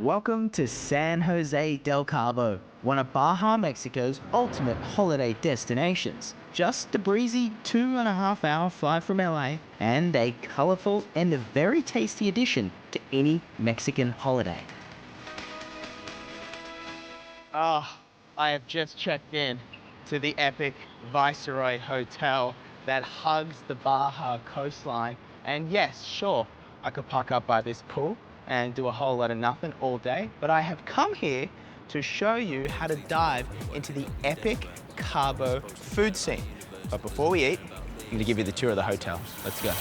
Welcome to San Jose del Cabo, one of Baja, Mexico's ultimate holiday destinations. Just a breezy 2.5-hour flight from LA, and a colorful and a very tasty addition to any Mexican holiday. I have just checked in to the epic Viceroy Hotel that hugs the Baja coastline. And yes, sure, I could park up by this pool and do a whole lot of nothing all day, but I have come here to show you how to dive into the epic Cabo food scene. But before we eat, I'm gonna give you the tour of the hotel. Let's go.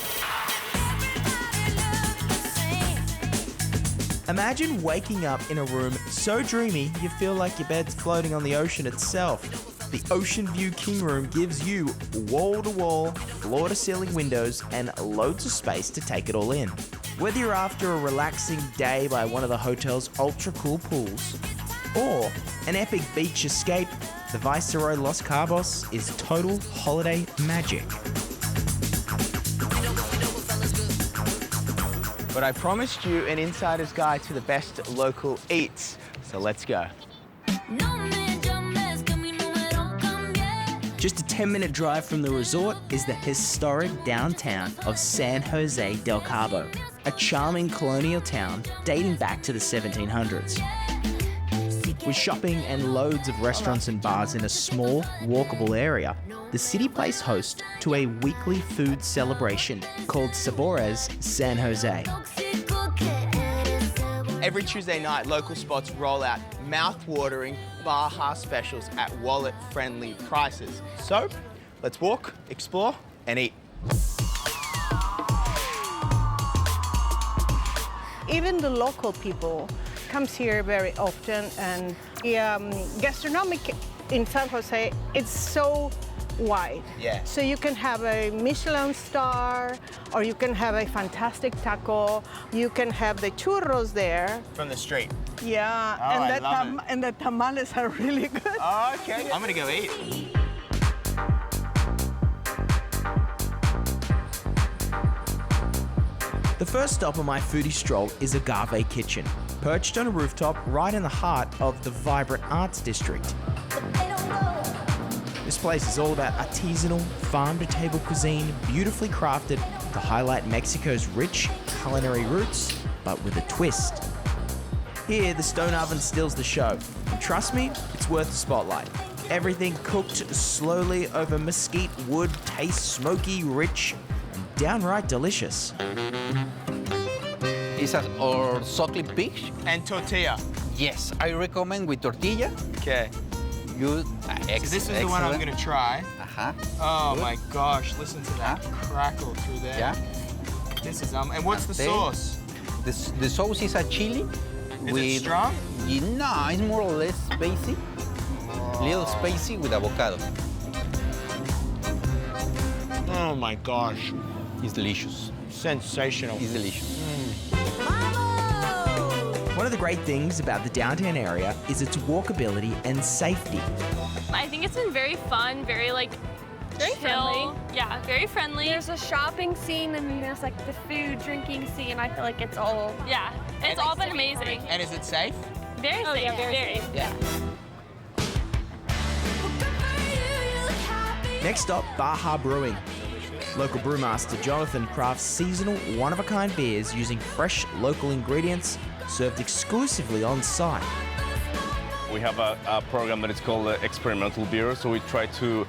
Imagine waking up in a room so dreamy you feel like your bed's floating on the ocean itself. The Ocean View King Room gives you wall-to-wall, floor-to-ceiling windows and loads of space to take it all in. Whether you're after a relaxing day by one of the hotel's ultra-cool pools or an epic beach escape, the Viceroy Los Cabos is total holiday magic. But I promised you an insider's guide to the best local eats, so let's go. Just a 10-minute drive from the resort is the historic downtown of San Jose del Cabo, a charming colonial town dating back to the 1700s. With shopping and loads of restaurants and bars in a small, walkable area, the city plays host to a weekly food celebration called Sabores San Jose. Every Tuesday night, local spots roll out mouth-watering Baja specials at wallet-friendly prices. So, let's walk, explore, and eat. Even the local people comes here very often, and the gastronomic in San Jose, it's so wide. Yeah. So you can have a Michelin star, or you can have a fantastic taco. You can have the churros there. From the street. Yeah, Oh, and the tamales are really good. Oh, okay. I'm gonna go eat. The first stop on my foodie stroll is Agave Kitchen, perched on a rooftop right in the heart of the vibrant arts district. This place is all about artisanal, farm-to-table cuisine, beautifully crafted to highlight Mexico's rich culinary roots, but with a twist. Here, the stone oven steals the show, and trust me, it's worth the spotlight. Everything cooked slowly over mesquite wood tastes smoky, rich, and downright delicious. It's our chocolate pig. And tortilla. Yes, I recommend with tortilla. Okay. Good. So this is the one I'm gonna try. Oh Good. my gosh, listen to that crackle through there. Yeah. This is and what's the sauce? The sauce is a chili. Is it strong? No, it's more or less spicy. Little spicy with avocado. Oh my gosh. It's delicious. Sensational. It's delicious. One of the great things about the downtown area is its walkability and safety. I think it's been very fun, very Very chill. friendly. Yeah, very friendly. There's a shopping scene and there's like the food, drinking scene. I feel like it's all. Yeah, it's all been amazing. And is it safe? Very safe, yeah, very. Yeah. Next stop, Baja Brewing. Local brewmaster Jonathan crafts seasonal, one-of-a-kind beers using fresh local ingredients served exclusively on site. We have a program that is called experimental beer, so we try to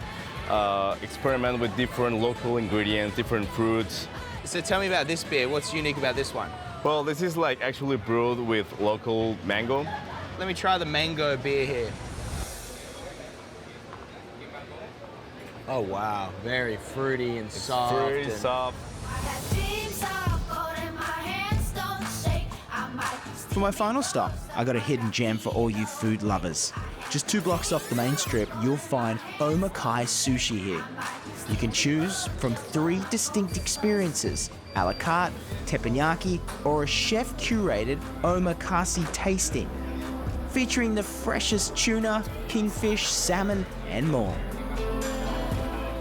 experiment with different local ingredients, different fruits. So tell me about this beer. What's unique about this one? Well, this is actually brewed with local mango. Let me try the mango beer here. Oh wow, very fruity and soft. Very and soft. For my final stop, I got a hidden gem for all you food lovers. Just 2 blocks off the main strip, you'll find Omakai Sushi here. You can choose from 3 distinct experiences: a la carte, teppanyaki, or a chef-curated omakase tasting, featuring the freshest tuna, kingfish, salmon, and more.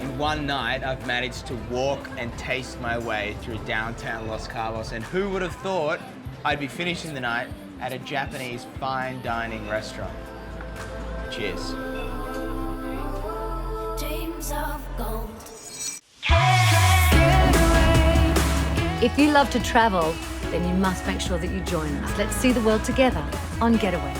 In one night, I've managed to walk and taste my way through downtown Los Cabos, and who would have thought I'd be finishing the night at a Japanese fine dining restaurant. Cheers. Dreams of gold. If you love to travel, then you must make sure that you join us. Let's see the world together on Getaway.